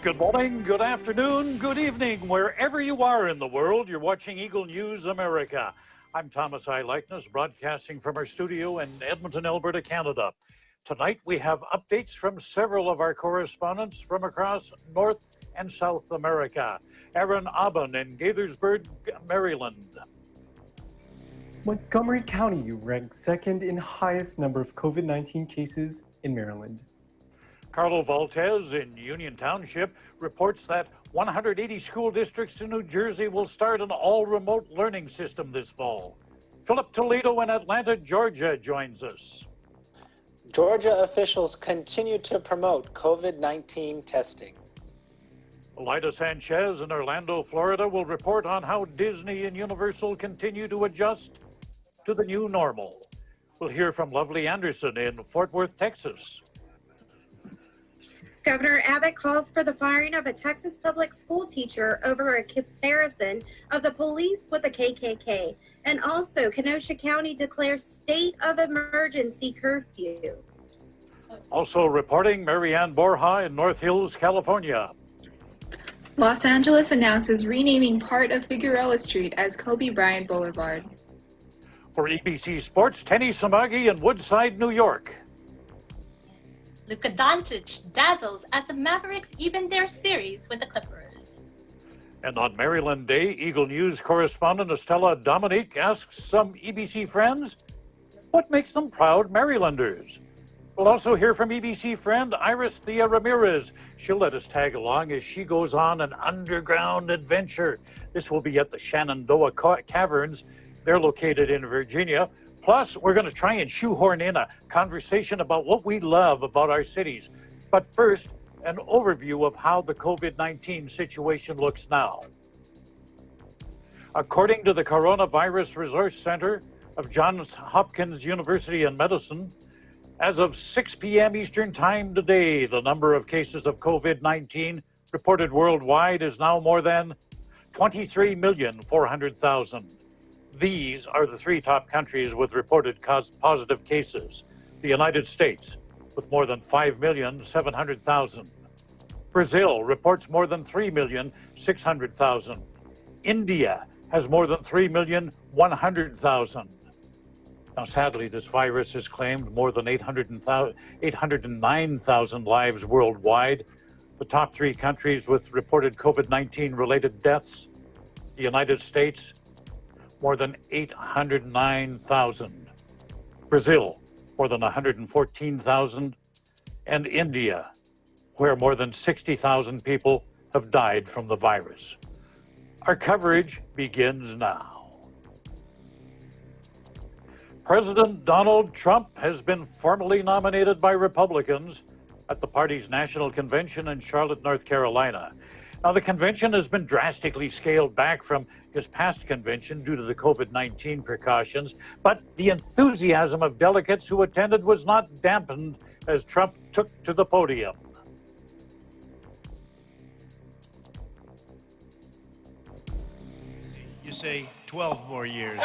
Good morning, good afternoon, good evening, wherever you are in the world. You're watching Eagle News America. I'm Thomas I. Likeness, broadcasting from our studio in Edmonton, Alberta, Canada. Tonight we have updates from several of our correspondents from across North and South America. Aaron Aben in Gaithersburg, Maryland. Montgomery County ranks second in highest number of COVID-19 cases in Maryland. Carlo Valtez in Union Township reports that 180 school districts in New Jersey will start an all-remote learning system this fall. Philip Toledo in Atlanta, Georgia joins us. Georgia officials continue to promote COVID-19 testing. Elida Sanchez in Orlando, Florida will report on how Disney and Universal continue to adjust to the new normal. We'll hear from Lovely Anderson in Fort Worth, Texas. Governor Abbott calls for the firing of a Texas public school teacher over a comparison of the police with the KKK. And also, Kenosha County declares state of emergency curfew. Also reporting, Marianne Borja in North Hills, California. Los Angeles announces renaming part of Figueroa Street as Kobe Bryant Boulevard. For EBC Sports, Tenny Samagi in Woodside, New York. Luka Doncic dazzles as the Mavericks even their series with the Clippers. And on Maryland Day, Eagle News correspondent Estella Dominique asks some EBC friends, what makes them proud Marylanders? We'll also hear from EBC friend Iris Thea Ramirez. She'll let us tag along as she goes on an underground adventure. This will be at the Shenandoah Caverns. They're located in Virginia. Plus, we're going to try and shoehorn in a conversation about what we love about our cities. But first, an overview of how the COVID-19 situation looks now. According to the Coronavirus Resource Center of Johns Hopkins University in Medicine, as of 6 p.m. Eastern Time today, the number of cases of COVID-19 reported worldwide is now more than 23,400,000. These are the three top countries with reported positive cases. The United States, with more than 5,700,000. Brazil reports more than 3,600,000. India has more than 3,100,000. Now, sadly, this virus has claimed more than 809,000 lives worldwide. The top three countries with reported COVID-19 related deaths: the United States, more than 809,000. Brazil, more than 114,000. And India, where more than 60,000 people have died from the virus. Our coverage begins now. President Donald Trump has been formally nominated by Republicans at the party's national convention in Charlotte, North Carolina. Now, the convention has been drastically scaled back from his past convention due to the COVID-19 precautions, but the enthusiasm of delegates who attended was not dampened as Trump took to the podium. You say 12 more years.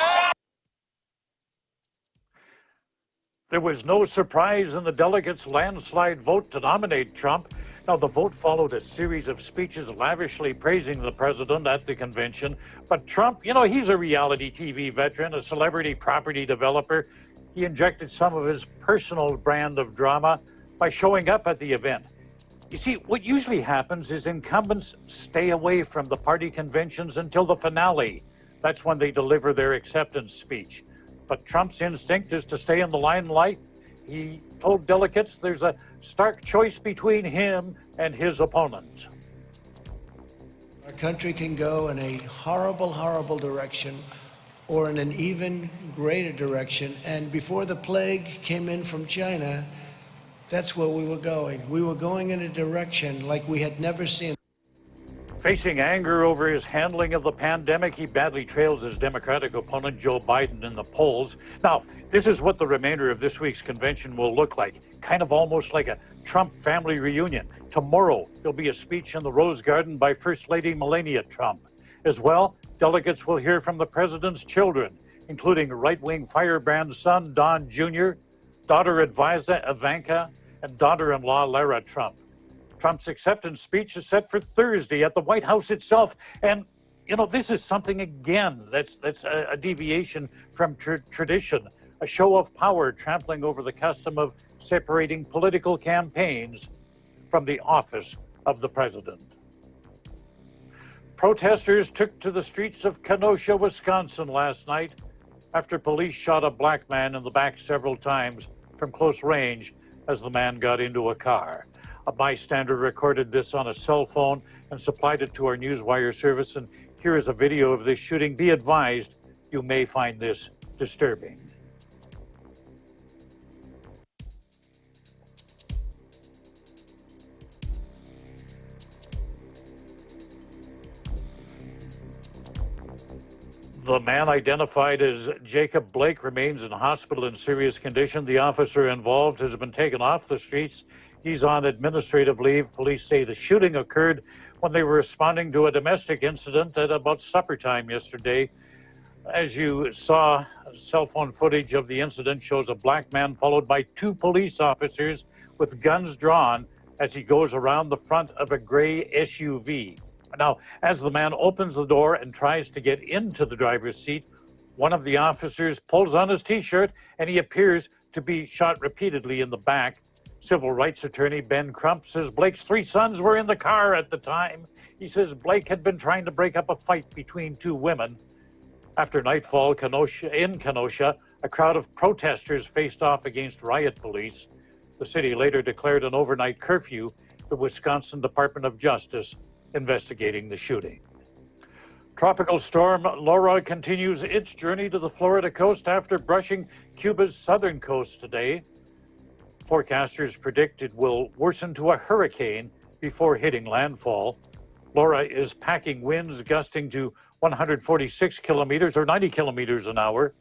There was no surprise in the delegates' landslide vote to nominate Trump. Now, the vote followed a series of speeches lavishly praising the president at the convention. But Trump, he's a reality TV veteran, a celebrity property developer. He injected some of his personal brand of drama by showing up at the event. You see, what usually happens is incumbents stay away from the party conventions until the finale. That's when they deliver their acceptance speech. But Trump's instinct is to stay in the limelight. He told delegates there's a stark choice between him and his opponent. Our country can go in a horrible, horrible direction or in an even greater direction. And before the plague came in from China, that's where we were going. We were going in a direction like we had never seen. Facing anger over his handling of the pandemic, he badly trails his Democratic opponent, Joe Biden, in the polls. Now, this is what the remainder of this week's convention will look like, kind of almost like a Trump family reunion. Tomorrow, there'll be a speech in the Rose Garden by First Lady Melania Trump. As well, delegates will hear from the president's children, including right-wing firebrand son Don Jr., daughter advisor Ivanka, and daughter-in-law Lara Trump. Trump's acceptance speech is set for Thursday at the White House itself. And, you know, this is something, again, that's a deviation from tradition, a show of power trampling over the custom of separating political campaigns from the office of the president. Protesters took to the streets of Kenosha, Wisconsin last night after police shot a black man in the back several times from close range as the man got into a car. A bystander recorded this on a cell phone and supplied it to our Newswire service. And here is a video of this shooting. Be advised, you may find this disturbing. The man, identified as Jacob Blake, remains in hospital in serious condition. The officer involved has been taken off the streets. He's on administrative leave. Police say the shooting occurred when they were responding to a domestic incident at about supper time yesterday. As you saw, cell phone footage of the incident shows a black man followed by two police officers with guns drawn as he goes around the front of a gray SUV. Now, as the man opens the door and tries to get into the driver's seat, one of the officers pulls on his T-shirt and he appears to be shot repeatedly in the back. Civil rights attorney Ben Crump says Blake's three sons were in the car at the time. He says Blake had been trying to break up a fight between two women. After nightfall in Kenosha, a crowd of protesters faced off against riot police. The city later declared an overnight curfew. The Wisconsin Department of Justice investigating the shooting. Tropical storm Laura continues its journey to the Florida coast after brushing Cuba's southern coast today. Forecasters predict it will worsen to a hurricane before hitting landfall. Laura is packing winds gusting to 146 kilometers or 90 kilometers an hour.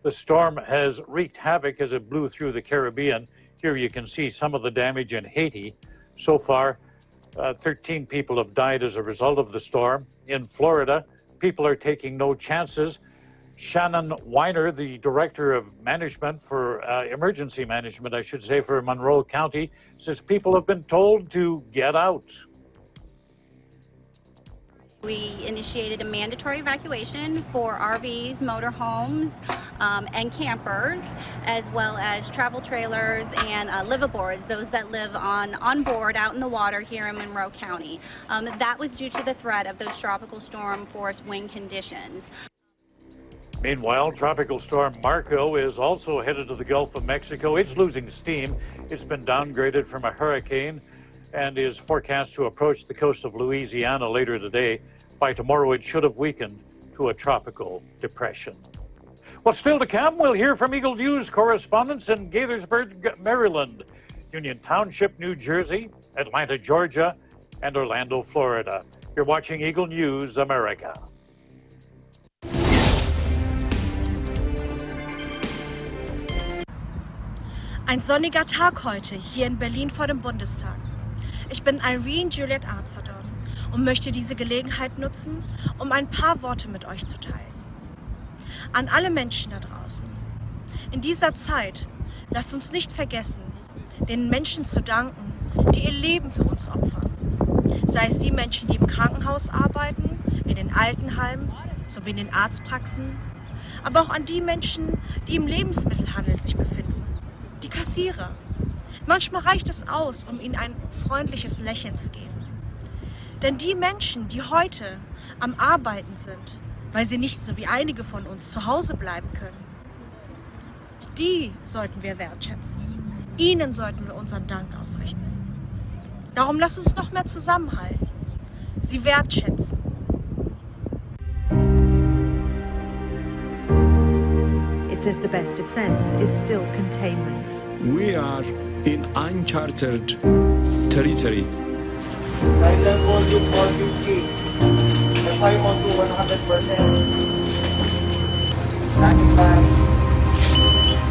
The storm has wreaked havoc as it blew through the Caribbean. Here you can see some of the damage in Haiti. So far, 13 people have died as a result of the storm. In Florida, people are taking no chances. Shannon Weiner, the director of management for emergency management, I should say, for Monroe County, says people have been told to get out. We initiated a mandatory evacuation for RVs, motorhomes, and campers, as well as travel trailers and liveaboards, those that live on board out in the water here in Monroe County. That was due to the threat of those tropical storm force wind conditions. Meanwhile, Tropical Storm Marco is also headed to the Gulf of Mexico. It's losing steam. It's been downgraded from a hurricane and is forecast to approach the coast of Louisiana later today. By tomorrow, it should have weakened to a tropical depression. Well, still to come, we'll hear from Eagle News correspondents in Gaithersburg, Maryland, Union Township, New Jersey, Atlanta, Georgia, and Orlando, Florida. You're watching Eagle News America. Ein sonniger Tag heute hier in Berlin vor dem Bundestag. Ich bin Irene Juliet Arzadon und möchte diese Gelegenheit nutzen, um ein paar Worte mit euch zu teilen. An alle Menschen da draußen. In dieser Zeit lasst uns nicht vergessen, den Menschen zu danken, die ihr Leben für uns opfern. Sei es die Menschen, die im Krankenhaus arbeiten, in den Altenheimen sowie in den Arztpraxen, aber auch an die Menschen, die im Lebensmittelhandel sich befinden. Die Kassierer. Manchmal reicht es aus, um ihnen ein freundliches Lächeln zu geben. Denn die Menschen, die heute am Arbeiten sind, weil sie nicht so wie einige von uns zu Hause bleiben können, die sollten wir wertschätzen. Ihnen sollten wir unseren Dank ausrichten. Darum lasst uns noch mehr zusammenhalten, sie wertschätzen. It says the best defense is still containment. We are in uncharted territory. Silent volume 450. FI on to 100%. Standing by.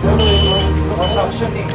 No suctioning.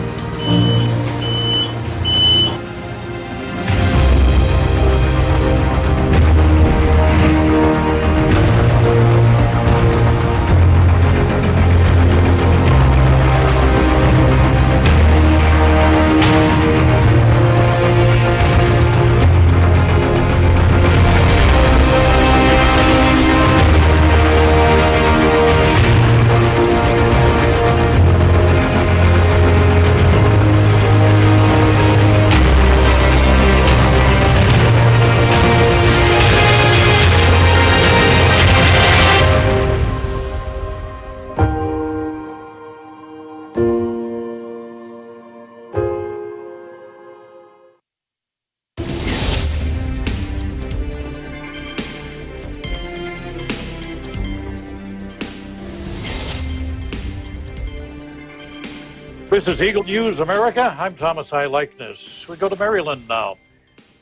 This is Eagle News America. I'm Thomas I. Likeness. We go to Maryland now.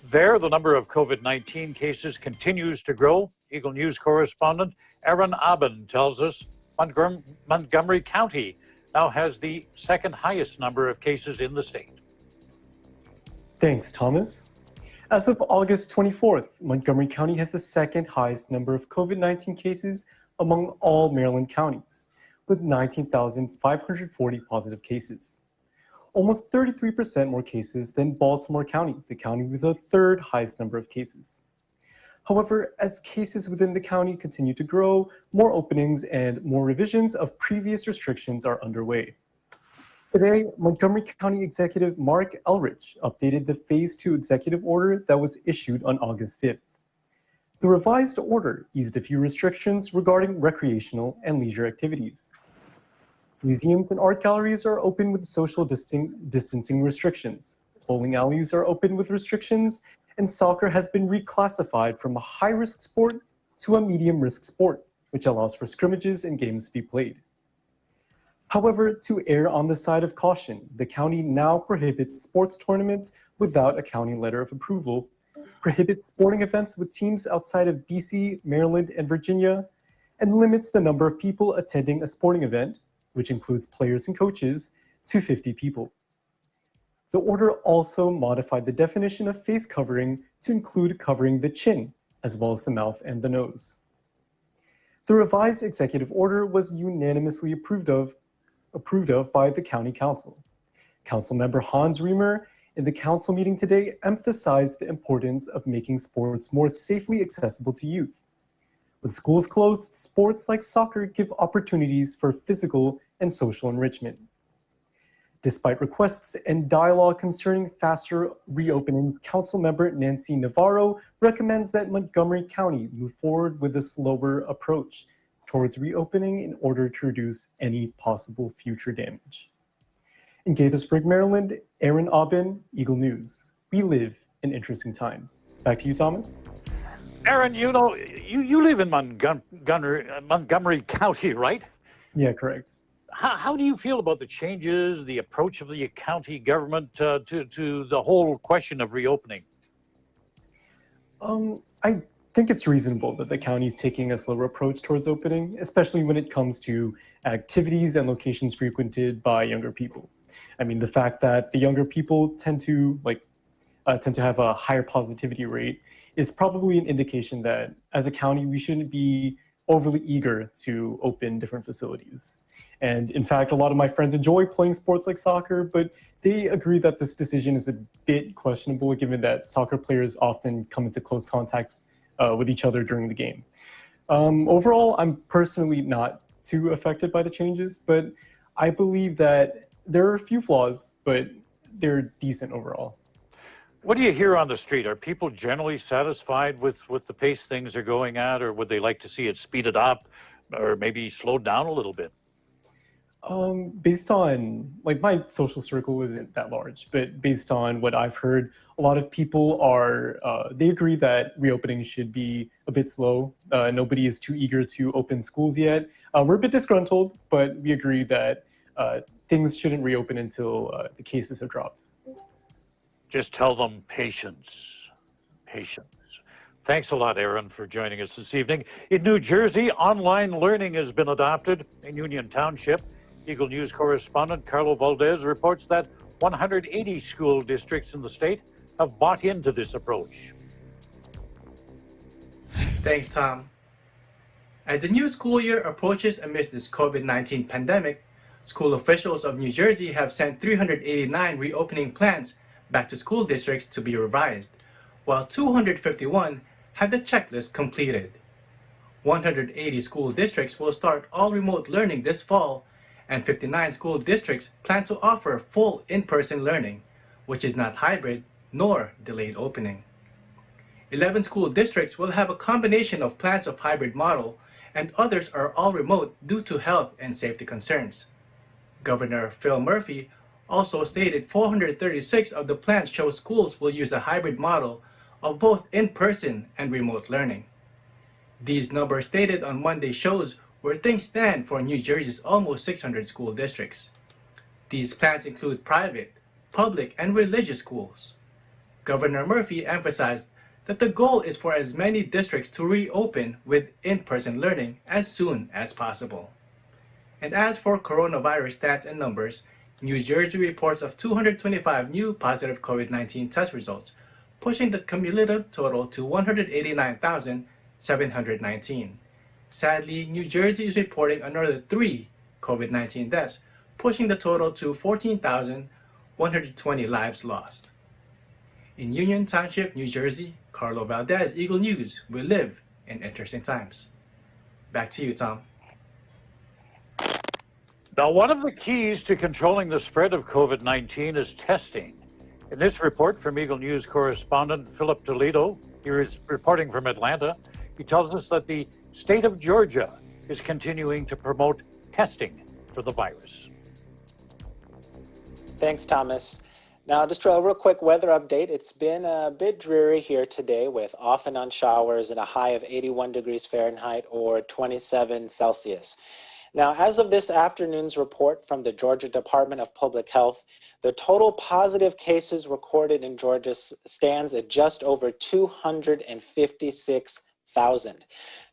There, the number of COVID-19 cases continues to grow. Eagle News correspondent Aaron Abin tells us Montgomery County now has the second highest number of cases in the state. Thanks, Thomas. As of August 24th, Montgomery County has the second highest number of COVID-19 cases among all Maryland counties, with 19,540 positive cases. Almost 33% more cases than Baltimore County, the county with the third highest number of cases. However, as cases within the county continue to grow, more openings and more revisions of previous restrictions are underway. Today, Montgomery County Executive Mark Elrich updated the Phase 2 executive order that was issued on August 5th. The revised order eased a few restrictions regarding recreational and leisure activities. Museums and art galleries are open with social distancing restrictions. Bowling alleys are open with restrictions, and soccer has been reclassified from a high-risk sport to a medium-risk sport, which allows for scrimmages and games to be played. However, to err on the side of caution, the county now prohibits sports tournaments without a county letter of approval, prohibits sporting events with teams outside of DC, Maryland, and Virginia, and limits the number of people attending a sporting event, which includes players and coaches, to 50 people. The order also modified the definition of face covering to include covering the chin, as well as the mouth and the nose. The revised executive order was unanimously approved of by the County Council. Councilmember Hans Riemer in the council meeting today emphasized the importance of making sports more safely accessible to youth. With schools closed, sports like soccer give opportunities for physical and social enrichment. Despite requests and dialogue concerning faster reopening, Councilmember Nancy Navarro recommends that Montgomery County move forward with a slower approach towards reopening in order to reduce any possible future damage. In Gaithersburg, Maryland, Aaron Aubin, Eagle News. We live in interesting times. Back to you, Thomas. Aaron, you know, you live in Montgomery County, right? Yeah, correct. How do you feel about the changes, the approach of the county government to the whole question of reopening? I think it's reasonable that the county is taking a slower approach towards opening, especially when it comes to activities and locations frequented by younger people. I mean, the fact that the younger people tend to have a higher positivity rate is probably an indication that as a county, we shouldn't be overly eager to open different facilities. And in fact, a lot of my friends enjoy playing sports like soccer, but they agree that this decision is a bit questionable given that soccer players often come into close contact with each other during the game. Overall, I'm personally not too affected by the changes, but I believe that there are a few flaws, but they're decent overall. What do you hear on the street? Are people generally satisfied with the pace things are going at, or would they like to see it speeded up or maybe slowed down a little bit? Based on, my social circle isn't that large, but based on what I've heard, a lot of people they agree that reopening should be a bit slow. Nobody is too eager to open schools yet. We're a bit disgruntled, but we agree that things shouldn't reopen until the cases have dropped. Just tell them patience, patience. Thanks a lot, Aaron, for joining us this evening. In New Jersey, online learning has been adopted in Union Township. Eagle News correspondent Carlo Valdez reports that 180 school districts in the state have bought into this approach. Thanks, Tom. As the new school year approaches amidst this COVID-19 pandemic, school officials of New Jersey have sent 389 reopening plans back to school districts to be revised, while 251 have the checklist completed. 180 school districts will start all remote learning this fall, and 59 school districts plan to offer full in-person learning, which is not hybrid nor delayed opening. 11 school districts will have a combination of plans of hybrid model, and others are all remote due to health and safety concerns. Governor Phil Murphy also stated 436 of the plans show schools will use a hybrid model of both in-person and remote learning. These numbers stated on Monday shows where things stand for New Jersey's almost 600 school districts. These plans include private, public, and religious schools. Governor Murphy emphasized that the goal is for as many districts to reopen with in-person learning as soon as possible. And as for coronavirus stats and numbers, New Jersey reports of 225 new positive COVID-19 test results, pushing the cumulative total to 189,719. Sadly, New Jersey is reporting another 3 COVID-19 deaths, pushing the total to 14,120 lives lost. In Union Township, New Jersey, Carlo Valdez, Eagle News. We live in interesting times. Back to you, Tom. Now, one of the keys to controlling the spread of COVID-19 is testing. In this report from Eagle News correspondent Philip Toledo, here is reporting from Atlanta, he tells us that the state of Georgia is continuing to promote testing for the virus. Thanks, Thomas. Now, just a real quick weather update. It's been a bit dreary here today with off and on showers and a high of 81 degrees Fahrenheit or 27 Celsius. Now, as of this afternoon's report from the Georgia Department of Public Health, the total positive cases recorded in Georgia stands at just over 256,000.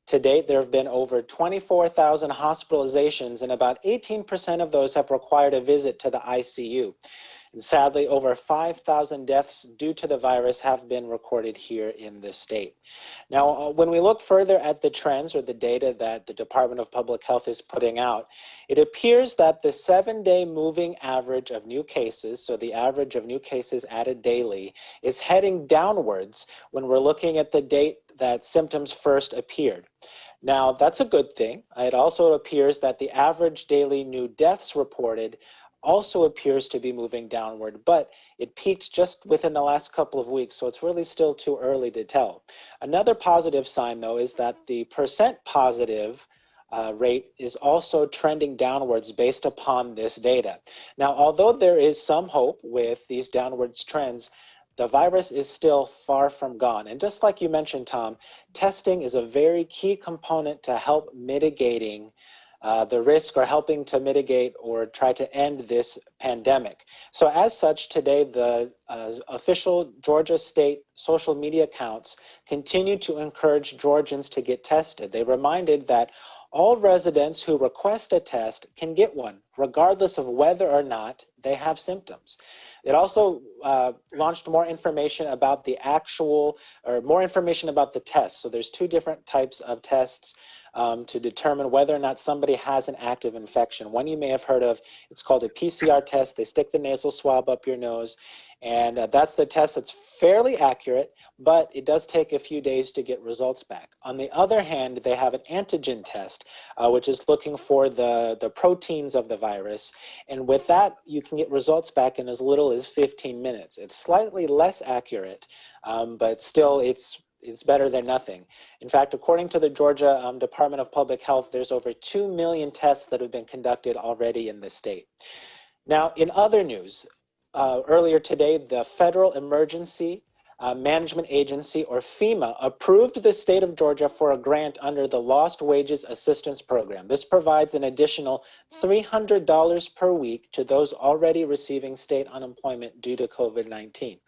To date, there have been over 24,000 hospitalizations, and about 18% of those have required a visit to the ICU. And sadly, over 5,000 deaths due to the virus have been recorded here in this state. Now, when we look further at the trends or the data that the Department of Public Health is putting out, it appears that the 7-day moving average of new cases, so the average of new cases added daily, is heading downwards when we're looking at the date that symptoms first appeared. Now, that's a good thing. It also appears that the average daily new deaths reported also appears to be moving downward, but it peaked just within the last couple of weeks, so it's really still too early to tell. Another positive sign, though, is that the percent positive rate is also trending downwards based upon this data. Now, although there is some hope with these downwards trends, the virus is still far from gone. And just like you mentioned, Tom, testing is a very key component to help mitigating the risk or helping to mitigate or try to end this pandemic. So as such, today the official Georgia state social media accounts continue to encourage Georgians to get tested. They reminded that all residents who request a test can get one, regardless of whether or not they have symptoms. It also launched more information about the more information about the test. So there's 2 different types of tests to determine whether or not somebody has an active infection. One you may have heard of, it's called a PCR test. They stick the nasal swab up your nose, and that's the test that's fairly accurate, but it does take a few days to get results back. On the other hand, they have an antigen test, which is looking for the proteins of the virus, and with that, you can get results back in as little as 15 minutes. It's slightly less accurate, but still it's better than nothing. In fact, according to the Georgia Department of Public Health, there's over 2 million tests that have been conducted already in the state. Now, in other news, earlier today, the Federal Emergency Management Agency, or FEMA, approved the state of Georgia for a grant under the Lost Wages Assistance Program. This provides an additional $300 per week to those already receiving state unemployment due to COVID-19.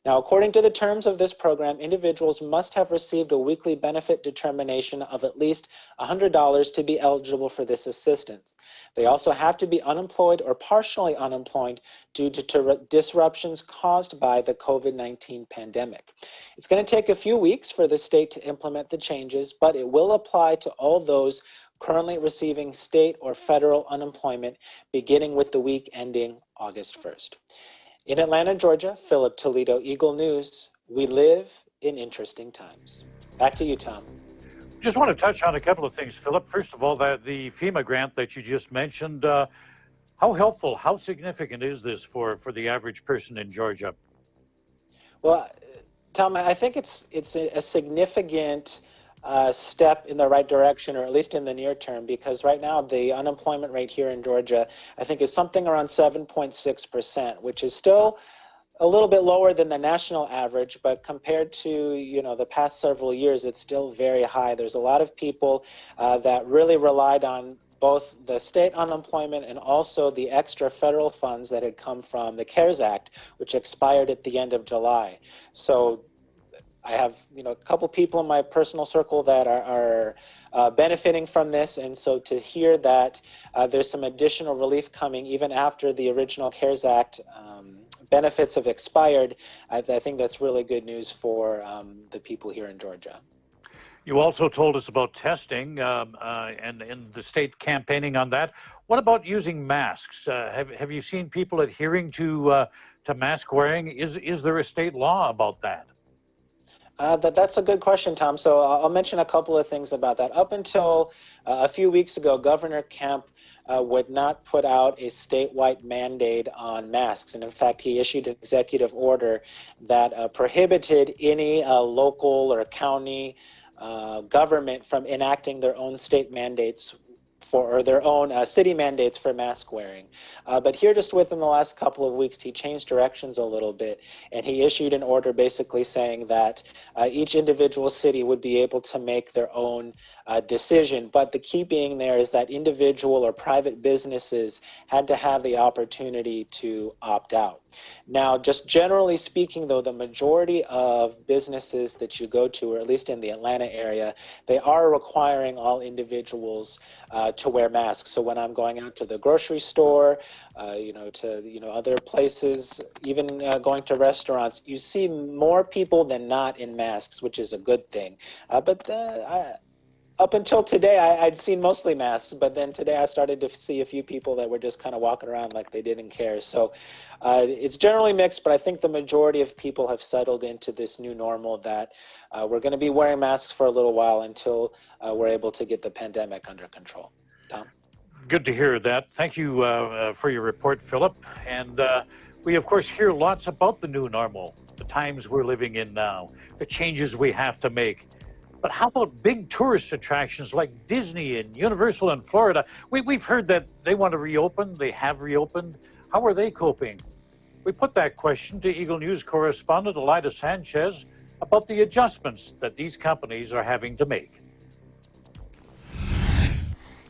Now, according to the terms of this program, individuals must have received a weekly benefit determination of at least $100 to be eligible for this assistance. They also have to be unemployed or partially unemployed due to disruptions caused by the COVID-19 pandemic. It's going to take a few weeks for the state to implement the changes, but it will apply to all those currently receiving state or federal unemployment beginning with the week ending August 1st. In Atlanta, Georgia, Philip Toledo, Eagle News. We live in interesting times. Back to you, Tom. Just want to touch on a couple of things, Philip. First of all, the FEMA grant that you just mentioned, how helpful, how significant is this for the average person in Georgia? Well, Tom, I think it's a significant step in the right direction, or at least in the near term, because right now the unemployment rate here in Georgia, I think, is something around 7.6%, which is still a little bit lower than the national average, but compared to, the past several years, it's still very high. There's a lot of people that really relied on both the state unemployment and also the extra federal funds that had come from the CARES Act, which expired at the end of July. So I have, a couple people in my personal circle that are benefiting from this, and so to hear that there's some additional relief coming even after the original CARES Act benefits have expired, I think that's really good news for the people here in Georgia. You also told us about testing and the state campaigning on that. What about using masks? Have you seen people adhering to mask wearing? Is there a state law about that? That's a good question, Tom. So I'll mention a couple of things about that. Up until a few weeks ago, Governor Kemp would not put out a statewide mandate on masks. And in fact, he issued an executive order that prohibited any local or county government from enacting their own state mandates or their own city mandates for mask wearing. But here, just within the last couple of weeks, he changed directions a little bit, and he issued an order basically saying that each individual city would be able to make their own decision. But the key being there is that individual or private businesses had to have the opportunity to opt out. Now, just generally speaking, though, the majority of businesses that you go to, or at least in the Atlanta area, they are requiring all individuals to wear masks. So when I'm going out to the grocery store, to other places, even going to restaurants, you see more people than not in masks, which is a good thing. Up until today, I'd seen mostly masks, but then today I started to see a few people that were just kind of walking around like they didn't care. So it's generally mixed, but I think the majority of people have settled into this new normal that we're going to be wearing masks for a little while until we're able to get the pandemic under control. Tom? Good to hear that. Thank you for your report, Philip. And we, of course, hear lots about the new normal, the times we're living in now, the changes we have to make. But how about big tourist attractions like Disney and Universal in Florida? We've heard that they want to reopen. They have reopened. How are they coping? We put that question to Eagle News correspondent Elida Sanchez about the adjustments that these companies are having to make.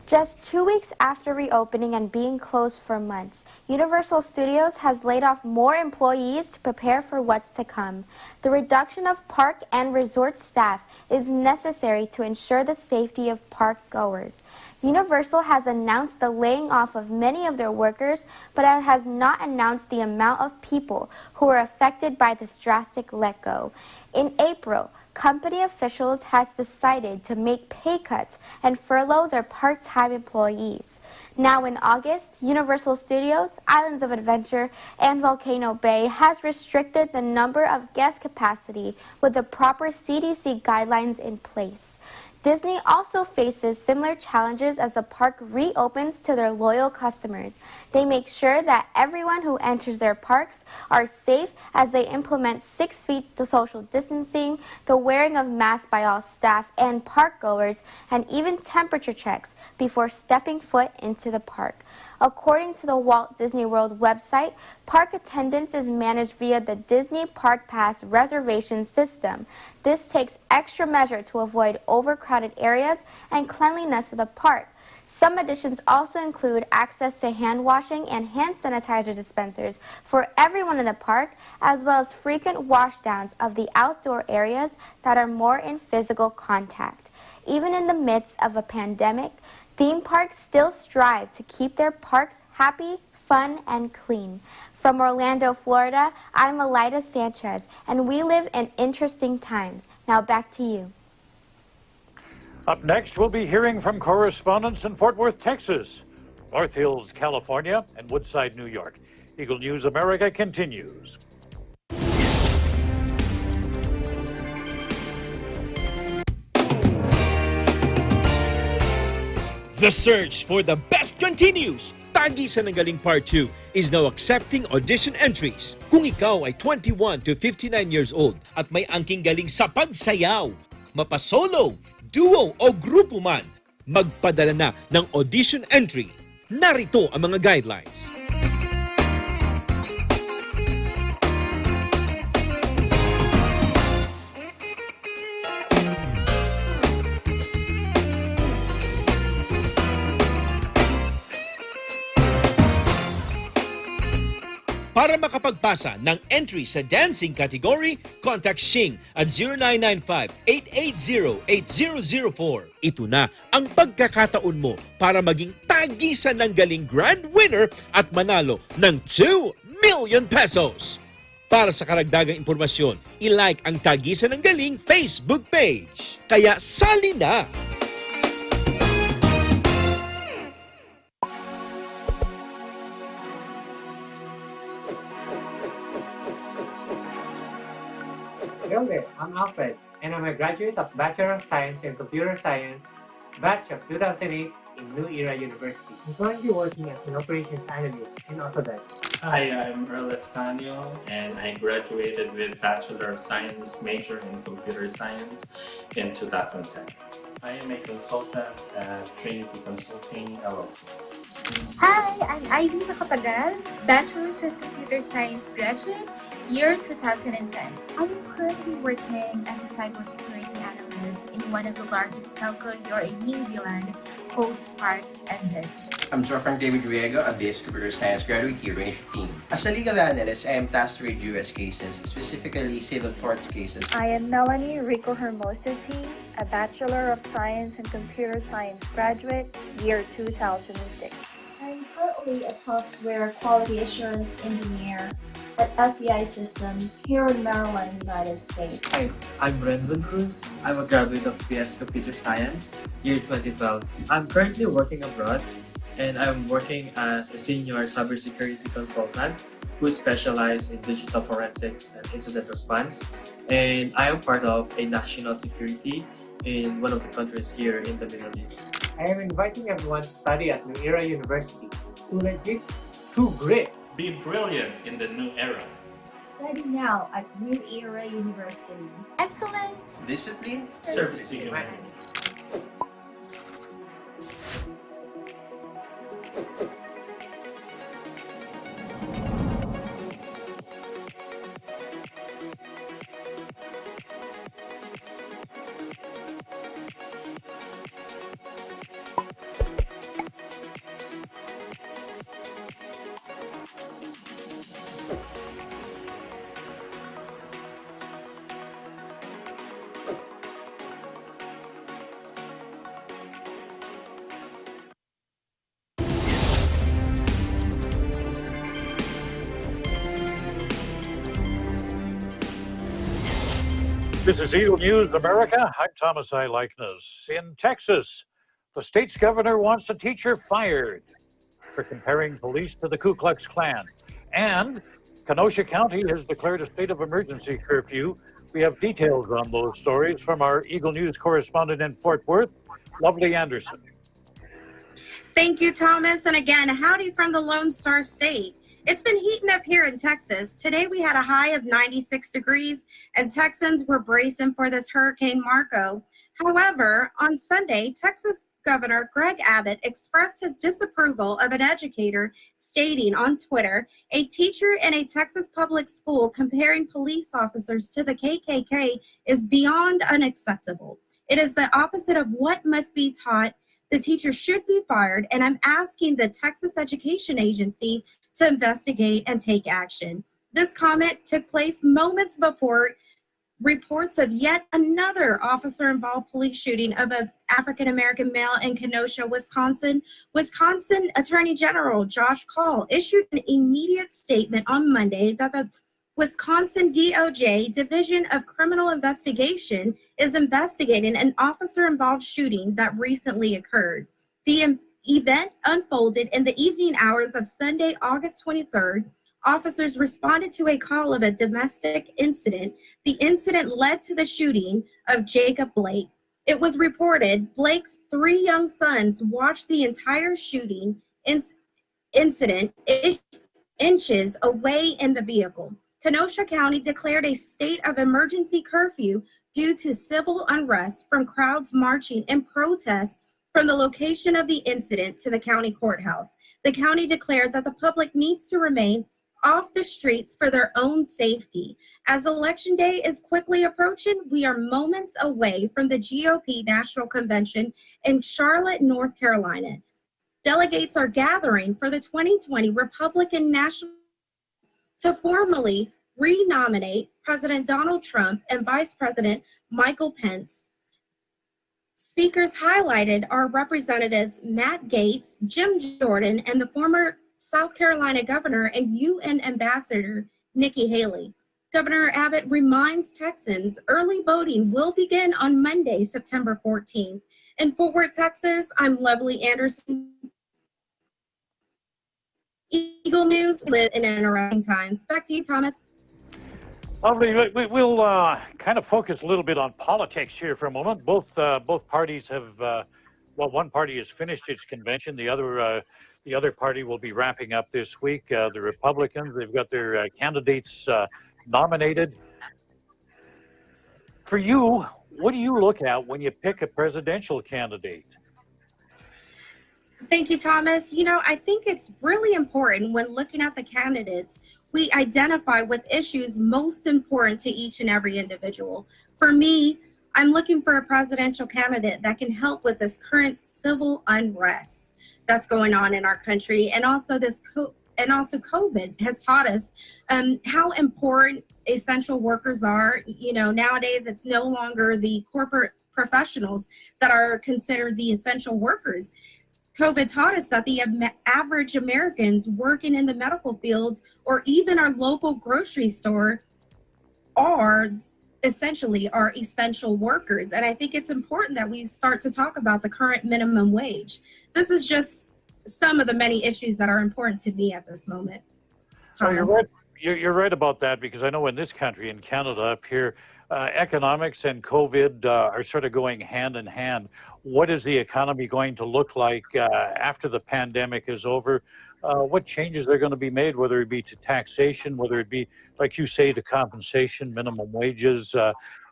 Just 2 weeks after reopening and being closed for months, Universal Studios has laid off more employees to prepare for what's to come. The reduction of park and resort staff is necessary to ensure the safety of park goers. Universal has announced the laying off of many of their workers, but it has not announced the amount of people who were affected by this drastic let go. In April, company officials has decided to make pay cuts and furlough their part-time employees. Now in August, Universal Studios, Islands of Adventure, and Volcano Bay has restricted the number of guest capacity with the proper CDC guidelines in place. Disney also faces similar challenges as the park reopens to their loyal customers. They make sure that everyone who enters their parks are safe as they implement 6 feet to social distancing, the wearing of masks by all staff and park goers, and even temperature checks before stepping foot into the park. According to the Walt Disney World website, park attendance is managed via the Disney Park Pass reservation system. This takes extra measure to avoid overcrowded areas and cleanliness of the park. Some additions also include access to hand washing and hand sanitizer dispensers for everyone in the park, as well as frequent washdowns of the outdoor areas that are more in physical contact. Even in the midst of a pandemic, theme parks still strive to keep their parks happy, fun, and clean. From Orlando, Florida, I'm Elida Sanchez, and we live in interesting times. Now back to you. Up next, we'll be hearing from correspondents in Fort Worth, Texas, North Hills, California, and Woodside, New York. Eagle News America continues. The search for the best continues. Tagi sa Nagaling Part 2 is now accepting audition entries. Kung ikaw ay 21 to 59 years old at may angking galing sa pagsayaw, mapasolo, duo o grupo man, magpadala na ng audition entry. Narito ang mga guidelines. Para makapagpasa ng entry sa dancing category, contact Shing at 0995-880-8004. Ito na ang pagkakataon mo para maging tagisan ng galing grand winner at manalo ng 2 million pesos. Para sa karagdagang impormasyon, i-like ang Tagisan ng Galing Facebook page. Kaya sali na! Hello there, I'm Alfred, and I'm a graduate of Bachelor of Science in Computer Science, batch of 2008 in New Era University. I'm currently working as an operations analyst in Autodesk. Hi, I'm Earl Escanio, and I graduated with Bachelor of Science major in Computer Science in 2010. I am a consultant at Trinity Consulting, LLC. Hi, I'm Ivy Nakatagal, Bachelor's of Computer Science graduate, year 2010. I am currently working as a cybersecurity analyst in one of the largest telco here in New Zealand, Coast Park, NZ. I'm Frank David Riego, a BS Computer Science graduate here in 2015. As a legal analyst, I am tasked with US cases, specifically civil torts cases. I am Melanie Rico Hermosa T, a Bachelor of Science in Computer Science graduate, year 2006. I'm currently a software quality assurance engineer at FBI Systems here in Maryland, United States. Hi, I'm Renzo Cruz. I'm a graduate of BS Computer Science, year 2012. I'm currently working abroad, and I'm working as a senior cybersecurity consultant who specializes in digital forensics and incident response. And I am part of a national security in one of the countries here in the Middle East. I am inviting everyone to study at New Era University. Too legit, too great. Be brilliant in the new era. Study now at New Era University. Excellence, Discipline, service to humanity. This is Eagle News America. I'm Thomas I. Likeness. In Texas, the state's governor wants a teacher fired for comparing police to the Ku Klux Klan. And Kenosha County has declared a state of emergency curfew. We have details on those stories from our Eagle News correspondent in Fort Worth, Lovely Anderson. Thank you, Thomas. And again, howdy from the Lone Star State. It's been heating up here in Texas. Today we had a high of 96 degrees and Texans were bracing for this Hurricane Marco. However, on Sunday, Texas Governor Greg Abbott expressed his disapproval of an educator stating on Twitter, a teacher in a Texas public school comparing police officers to the KKK is beyond unacceptable. It is the opposite of what must be taught. The teacher should be fired, and I'm asking the Texas Education Agency to investigate and take action. This comment took place moments before reports of yet another officer-involved police shooting of an African-American male in Kenosha, Wisconsin. Wisconsin Attorney General Josh Call issued an immediate statement on Monday that the Wisconsin DOJ Division of Criminal Investigation is investigating an officer-involved shooting that recently occurred. The event unfolded in the evening hours of Sunday, August 23rd. Officers responded to a call of a domestic incident. The incident led to the shooting of Jacob Blake. It was reported Blake's 3 young sons watched the entire shooting incident inches away in the vehicle. Kenosha County declared a state of emergency curfew due to civil unrest from crowds marching in protest from the location of the incident to the county courthouse. The county declared that the public needs to remain off the streets for their own safety. As Election Day is quickly approaching, we are moments away from the GOP National Convention in Charlotte, North Carolina. Delegates are gathering for the 2020 Republican National to formally re-nominate President Donald Trump and Vice President Michael Pence. Speakers highlighted are Representatives Matt Gaetz, Jim Jordan, and the former South Carolina governor and UN Ambassador Nikki Haley. Governor Abbott reminds Texans early voting will begin on Monday, September 14th. In Fort Worth, Texas, I'm Lovely Anderson. Eagle News, live in interesting times. Back to you, Thomas. Lovely. We'll kind of focus a little bit on politics here for a moment. Both parties have, well, one party has finished its convention. The other party will be wrapping up this week. The Republicans, they've got their candidates nominated. For you, what do you look at when you pick a presidential candidate? Thank you, Thomas. You know, I think it's really important when looking at the candidates, we identify what issues most important to each and every individual. For me, I'm looking for a presidential candidate that can help with this current civil unrest that's going on in our country, and also COVID has taught us how important essential workers are. You know, nowadays it's no longer the corporate professionals that are considered the essential workers. COVID taught us that the average Americans working in the medical field or even our local grocery store are essentially our essential workers. And I think it's important that we start to talk about the current minimum wage. This is just some of the many issues that are important to me at this moment. Oh, you're right about that, because I know in this country, in Canada up here, economics and COVID are sort of going hand in hand. What is the economy going to look like after the pandemic is over? What changes are going to be made, whether it be to taxation, whether it be, like you say, to compensation, minimum wages?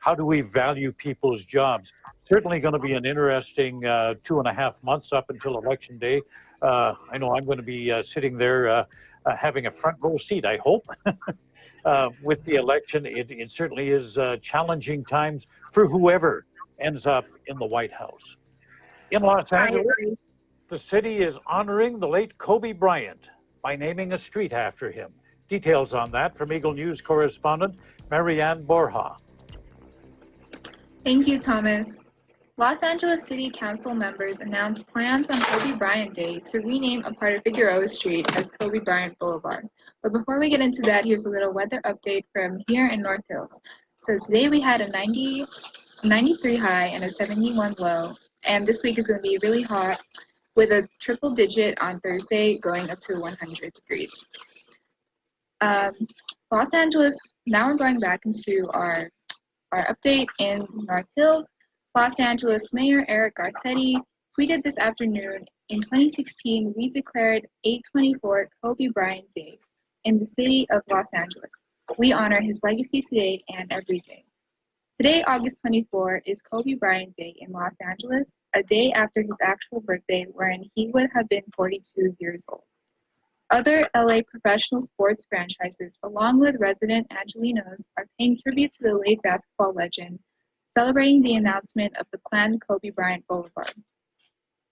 How do we value people's jobs? Certainly going to be an interesting 2.5 months up until Election Day. I know I'm going to be sitting there having a front row seat, I hope. With the election, it certainly is challenging times for whoever ends up in the White House. In Los Angeles, the city is honoring the late Kobe Bryant by naming a street after him. Details on that from Eagle News correspondent Marianne Borja. Thank you, Thomas. Los Angeles City Council members announced plans on Kobe Bryant Day to rename a part of Figueroa Street as Kobe Bryant Boulevard. But before we get into that, here's a little weather update from here in North Hills. So today we had a 93 high and a 71 low, and this week is going to be really hot with a triple digit on Thursday going up to 100 degrees. Los Angeles, now we're going back into our update in North Hills. Los Angeles Mayor Eric Garcetti tweeted this afternoon, in 2016, we declared 8/24 Kobe Bryant Day in the city of Los Angeles. We honor his legacy today and every day. Today, August 24, is Kobe Bryant Day in Los Angeles, a day after his actual birthday, wherein he would have been 42 years old. Other LA professional sports franchises, along with resident Angelinos, are paying tribute to the late basketball legend, celebrating the announcement of the planned Kobe Bryant Boulevard.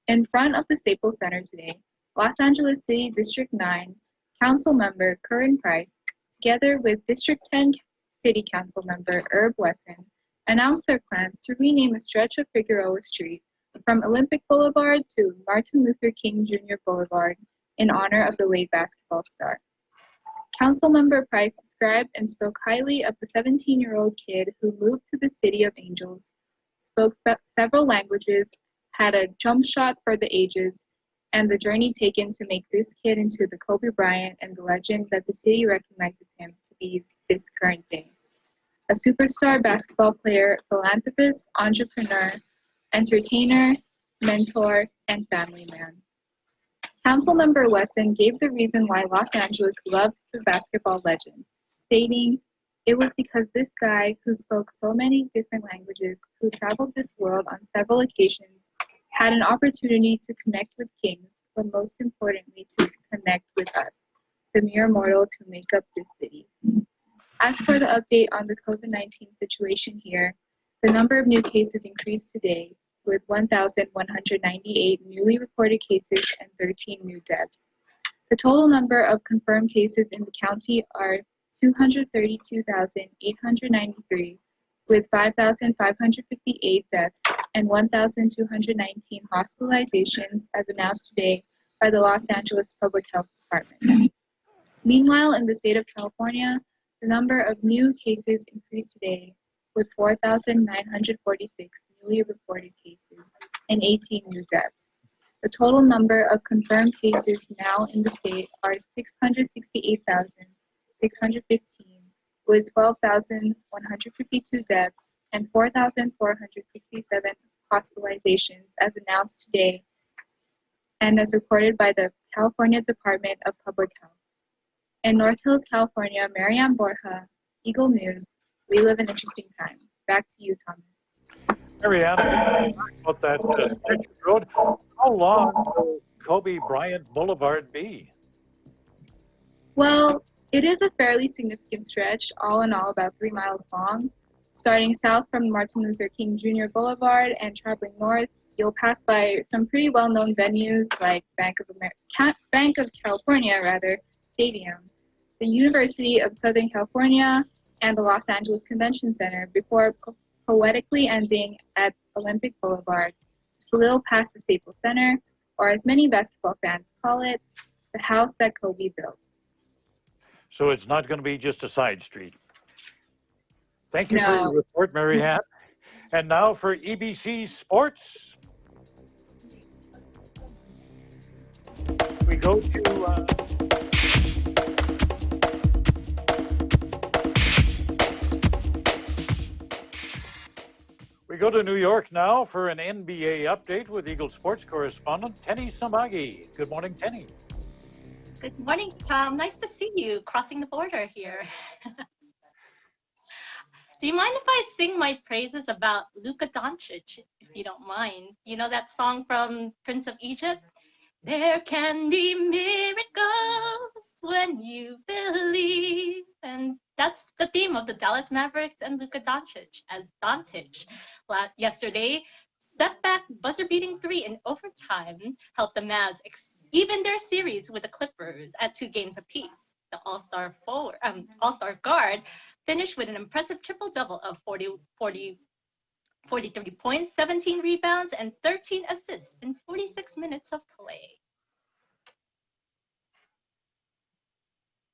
In front of the Staples Center today, Los Angeles City District 9 Council Member Curran Price, together with District 10 City Council Member Herb Wesson, announced their plans to rename a stretch of Figueroa Street from Olympic Boulevard to Martin Luther King Jr. Boulevard in honor of the late basketball star. Councilmember Price described and spoke highly of the 17-year-old kid who moved to the City of Angels, spoke several languages, had a jump shot for the ages, and the journey taken to make this kid into the Kobe Bryant and the legend that the city recognizes him to be this current day. A superstar basketball player, philanthropist, entrepreneur, entertainer, mentor, and family man. Councilmember Wesson gave the reason why Los Angeles loved the basketball legend, stating, "It was because this guy who spoke so many different languages, who traveled this world on several occasions, had an opportunity to connect with kings, but most importantly to connect with us, the mere mortals who make up this city." As for the update on the COVID-19 situation here, the number of new cases increased today, with 1,198 newly reported cases and 13 new deaths. The total number of confirmed cases in the county are 232,893, with 5,558 deaths and 1,219 hospitalizations as announced today by the Los Angeles Public Health Department. Meanwhile, in the state of California, the number of new cases increased today with 4,946 newly reported cases and 18 new deaths. The total number of confirmed cases now in the state are 668,615, with 12,152 deaths and 4,467 hospitalizations as announced today and as reported by the California Department of Public Health. In North Hills, California, Marianne Borja, Eagle News. We live in interesting times. Back to you, Thomas. Marianne, about that stretch of road, how long will Kobe Bryant Boulevard be? Well, it is a fairly significant stretch, all in all about 3 miles long. Starting south from Martin Luther King Jr. Boulevard and traveling north, you'll pass by some pretty well-known venues like Bank of California Stadium, the University of Southern California, and the Los Angeles Convention Center before poetically ending at Olympic Boulevard, just a little past the Staples Center, or as many basketball fans call it, the house that Kobe built. So it's not going to be just a side street. Thank you for your report, Marianne. And now for EBC Sports. We go to New York now for an NBA update with Eagle Sports correspondent Tenny Samagi. Good morning, Tenny. Good morning, Tom. Nice to see you crossing the border here. Do you mind if I sing my praises about Luka Doncic, if you don't mind? You know that song from Prince of Egypt? There can be miracles when you believe. And that's the theme of the Dallas Mavericks and Luka Doncic as Doncic. Yesterday, step-back buzzer-beating 3 in overtime helped the Mavs even their series with the Clippers at 2 games apiece. The All-Star guard finished with an impressive triple-double of 43 points, 17 rebounds, and 13 assists in 46 minutes of play.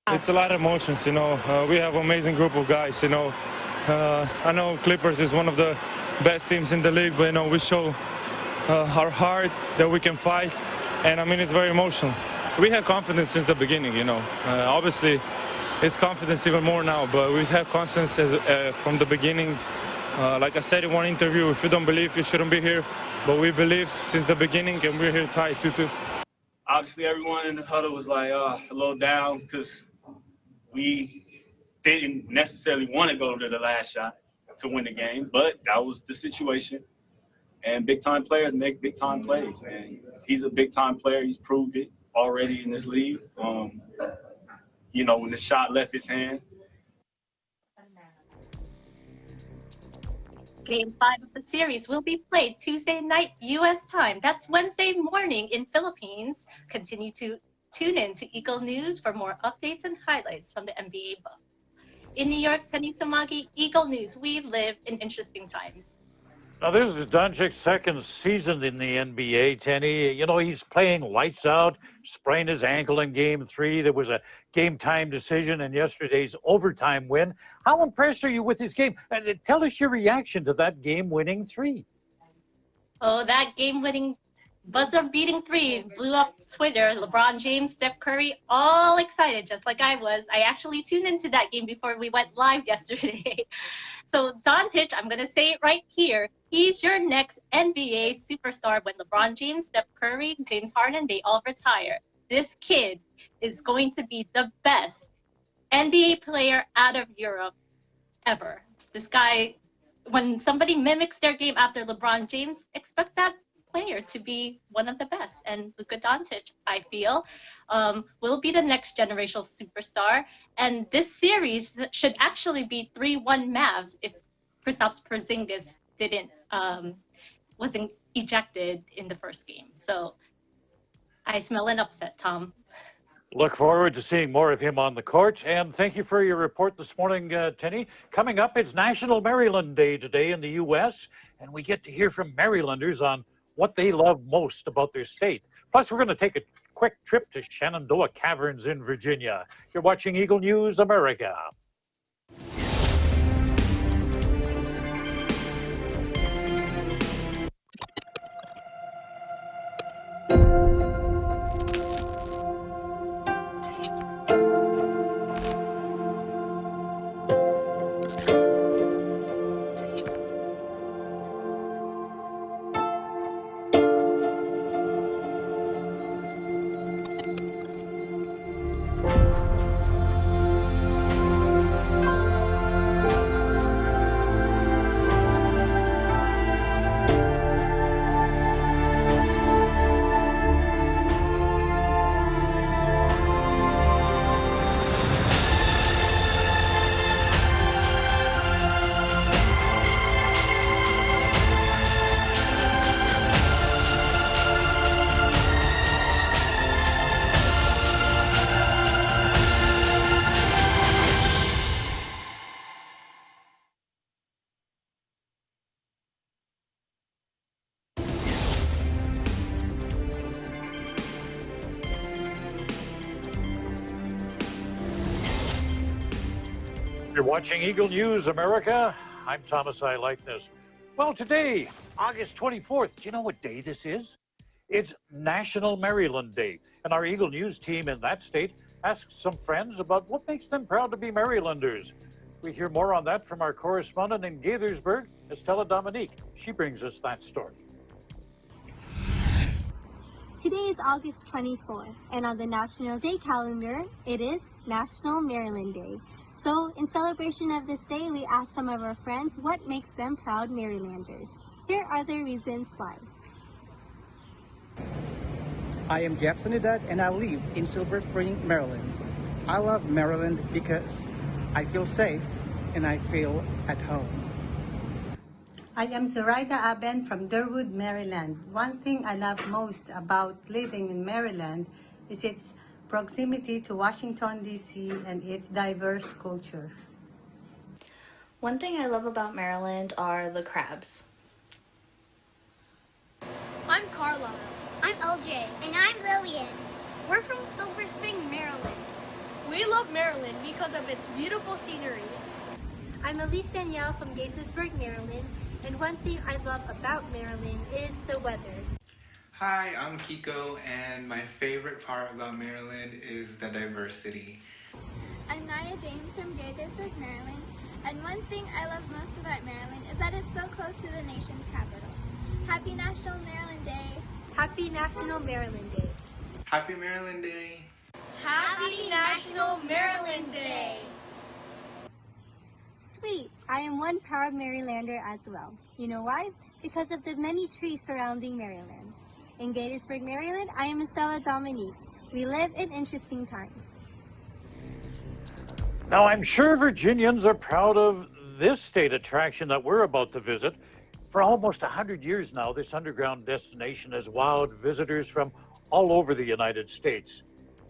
It's a lot of emotions, you know. We have an amazing group of guys, you know. I know Clippers is one of the best teams in the league, but, you know, we show our heart that we can fight. And, I mean, it's very emotional. We had confidence since the beginning, you know. Obviously, it's confidence even more now, but we have confidence from the beginning. Like I said in one interview, if you don't believe, you shouldn't be here. But we believe since the beginning, and we're here tied 2-2. Obviously, everyone in the huddle was like a little down because we didn't necessarily want to go to the last shot to win the game, but that was the situation. And big-time players make big-time plays, and he's a big-time player. He's proved it already in this league. You know, when the shot left his hand. Game 5 of the series will be played Tuesday night U.S. time. That's Wednesday morning in Philippines. Continue to tune in to Eagle News for more updates and highlights from the NBA buff. In New York, Tenny Samagi, Eagle News. We live in interesting times. Now, this is Doncic's second season in the NBA, Tenny. You know, he's playing lights out, sprained his ankle in Game 3. There was a game-time decision in yesterday's overtime win. How impressed are you with his game? And tell us your reaction to that game-winning 3. Oh, that game-winning buzzer-beating 3 blew up Twitter. LeBron James, Steph Curry, all excited, just like I was. I actually tuned into that game before we went live yesterday. So Doncic, I'm going to say it right here, he's your next NBA superstar when LeBron James, Steph Curry, James Harden, they all retire. This kid is going to be the best NBA player out of Europe ever. This guy, when somebody mimics their game after LeBron James, expect that player to be one of the best. And Luka Doncic, I feel, will be the next generational superstar. And this series should actually be 3-1 Mavs if Kristaps Porzingis wasn't ejected in the first game. So I smell an upset, Tom. Look forward to seeing more of him on the court. And thank you for your report this morning, Tenny. Coming up, it's National Maryland Day today in the U.S., and we get to hear from Marylanders on what they love most about their state. Plus, we're going to take a quick trip to Shenandoah Caverns in Virginia. You're watching Eagle News America. You're watching Eagle News America. I'm Thomas. I like this. Well, today, August 24th, do you know what day this is? It's National Maryland Day. And our Eagle News team in that state asked some friends about what makes them proud to be Marylanders. We hear more on that from our correspondent in Gaithersburg, Estella Dominique. She brings us that story. Today is August 24th, and on the National Day calendar, it is National Maryland Day. So, in celebration of this day, we asked some of our friends what makes them proud Marylanders. Here are their reasons why. I am Jeff Sanidad, and I live in Silver Spring, Maryland. I love Maryland because I feel safe and I feel at home. I am Zoraida Aben from Durwood, Maryland. One thing I love most about living in Maryland is its proximity to Washington, D.C. and its diverse culture. One thing I love about Maryland are the crabs. I'm Carla. I'm LJ. And I'm Lillian. We're from Silver Spring, Maryland. We love Maryland because of its beautiful scenery. I'm Elise Danielle from Gaithersburg, Maryland, and one thing I love about Maryland is the weather. Hi, I'm Kiko, and my favorite part about Maryland is the diversity. I'm Naya James from Gaithersburg, Maryland, and one thing I love most about Maryland is that it's so close to the nation's capital. Happy National Maryland Day! Happy National Maryland Day! Happy Maryland Day! Happy National Maryland Day! Sweet! I am one proud Marylander as well. You know why? Because of the many trees surrounding Maryland. In Gaithersburg, Maryland, I am Estella Dominique. We live in interesting times. Now, I'm sure Virginians are proud of this state attraction that we're about to visit. For almost 100 years now, this underground destination has wowed visitors from all over the United States.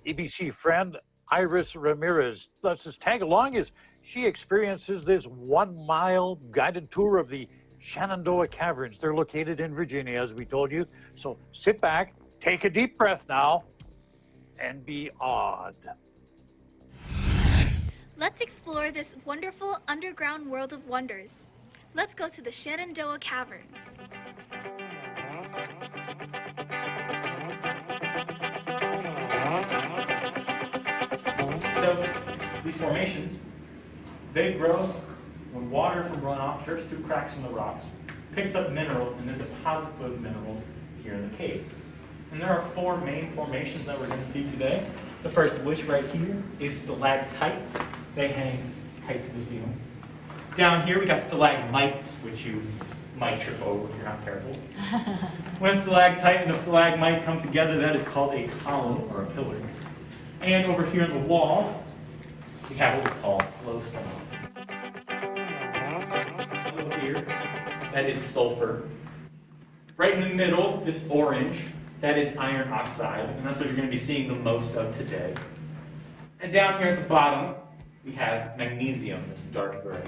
EBC friend Iris Ramirez lets us tag along as she experiences this 1-mile guided tour of the Shenandoah Caverns. They're located in Virginia, as we told you. So sit back, take a deep breath now, and be awed. Let's explore this wonderful underground world of wonders. Let's go to the Shenandoah Caverns. So these formations, they grow when water from runoff drips through cracks in the rocks, picks up minerals, and then deposits those minerals here in the cave. And there are 4 main formations that we're going to see today. The first of which right here is stalactites. They hang tight to the ceiling. Down here we got stalagmites, which you might trip over if you're not careful. When a stalactite and a stalagmite come together, that is called a column or a pillar. And over here on the wall, we have what we call flowstone. Here, that is sulfur. Right in the middle, this orange, that is iron oxide, and that's what you're going to be seeing the most of today. And down here at the bottom, we have magnesium, this dark gray.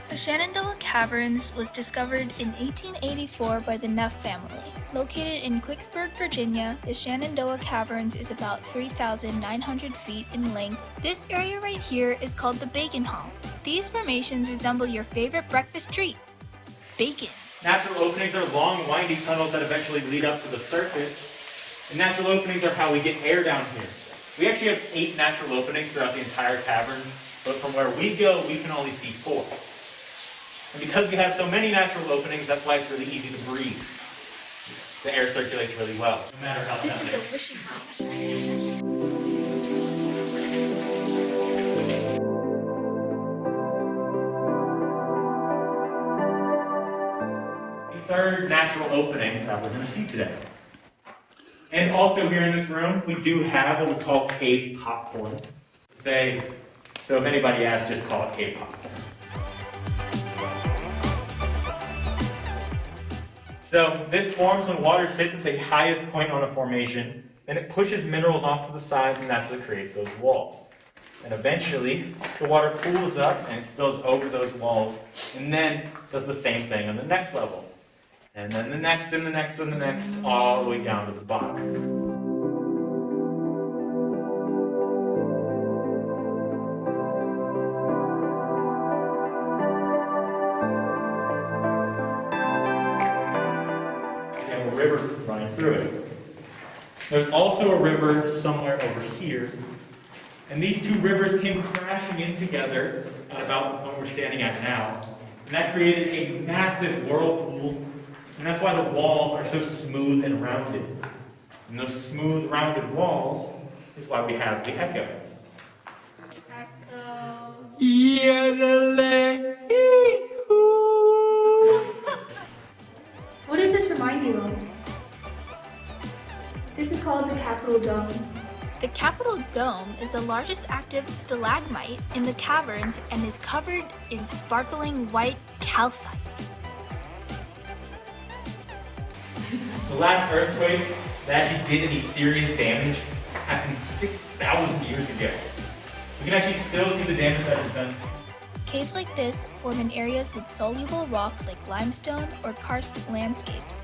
The Shenandoah Caverns was discovered in 1884 by the Neff family. Located in Quicksburg, Virginia, the Shenandoah Caverns is about 3,900 feet in length. This area right here is called the Bacon Hall. These formations resemble your favorite breakfast treat, bacon. Natural openings are long, windy tunnels that eventually lead up to the surface. And natural openings are how we get air down here. We actually have 8 natural openings throughout the entire cavern, but from where we go, we can only see 4. And because we have so many natural openings, that's why it's really easy to breathe. The air circulates really well, no matter how down there. Wishing hole. The third natural opening that we're going to see today. And also here in this room, we do have what we call cave popcorn. So if anybody asks, just call it cave popcorn. So this forms when water sits at the highest point on a formation, and it pushes minerals off to the sides, and that's what creates those walls. And eventually, the water cools up and it spills over those walls, and then does the same thing on the next level. And then the next, and the next, and the next, all the way down to the bottom. River running through it. There's also a river somewhere over here, and these two rivers came crashing in together at about the point we're standing at now, and that created a massive whirlpool, and that's why the walls are so smooth and rounded. And those smooth, rounded walls is why we have the echo. What does this remind you of? This is called the Capitol Dome. The Capitol Dome is the largest active stalagmite in the caverns and is covered in sparkling white calcite. The last earthquake that actually did any serious damage happened 6,000 years ago. We can actually still see the damage that is done. Caves like this form in areas with soluble rocks like limestone or karst landscapes.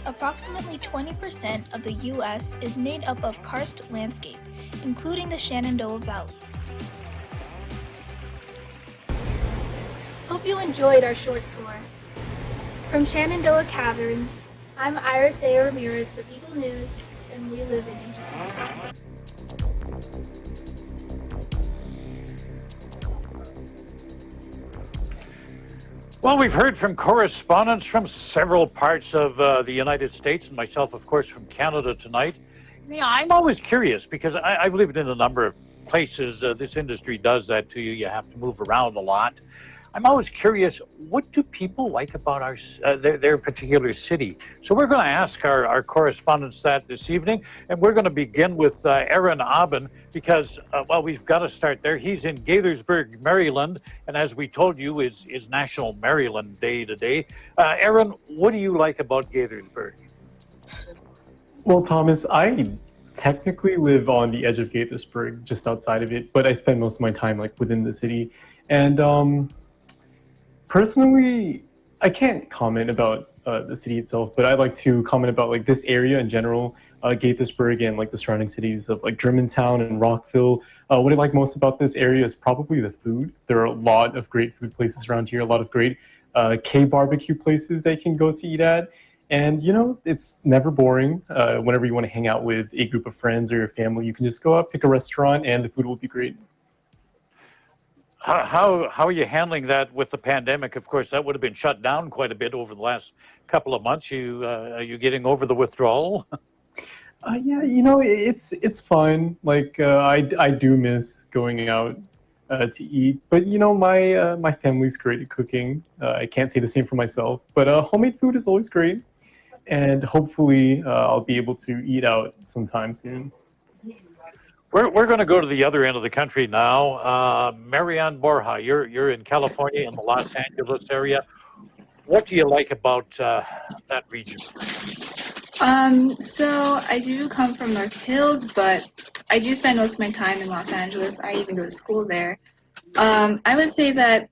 Approximately 20% of the U.S. is made up of karst landscape, including the Shenandoah Valley. Hope you enjoyed our short tour. From Shenandoah Caverns, I'm Iris Day Ramirez for Eagle News, and we live in Industry. Well, we've heard from correspondents from several parts of the United States, and myself, of course, from Canada tonight. Yeah, I'm always curious because I've lived in a number of places. This industry does that to you. You have to move around a lot. I'm always curious, what do people like about their particular city? So we're going to ask our correspondents that this evening, and we're going to begin with Aaron Aben because, well, we've got to start there. He's in Gaithersburg, Maryland, and as we told you, is National Maryland Day today. Aaron, what do you like about Gaithersburg? Well, Thomas, I technically live on the edge of Gaithersburg, just outside of it, but I spend most of my time like within the city, and personally, I can't comment about the city itself, but I'd like to comment about like this area in general, Gaithersburg and like the surrounding cities of like Germantown and Rockville. What I like most about this area is probably the food. There are a lot of great food places around here, a lot of great K-barbecue places that you can go to eat at. And, you know, it's never boring. Whenever you want to hang out with a group of friends or your family, you can just go out, pick a restaurant, and the food will be great. How are you handling that with the pandemic? Of course, that would have been shut down quite a bit over the last couple of months. Are you getting over the withdrawal? Yeah, you know, it's fine. Like I do miss going out to eat, but you know, my family's great at cooking. I can't say the same for myself, but homemade food is always great, and hopefully I'll be able to eat out sometime soon. We're going to go to the other end of the country now. Marianne Borja, you're in California, in the Los Angeles area. What do you like about that region? So I do come from North Hills, but I do spend most of my time in Los Angeles. I even go to school there. I would say that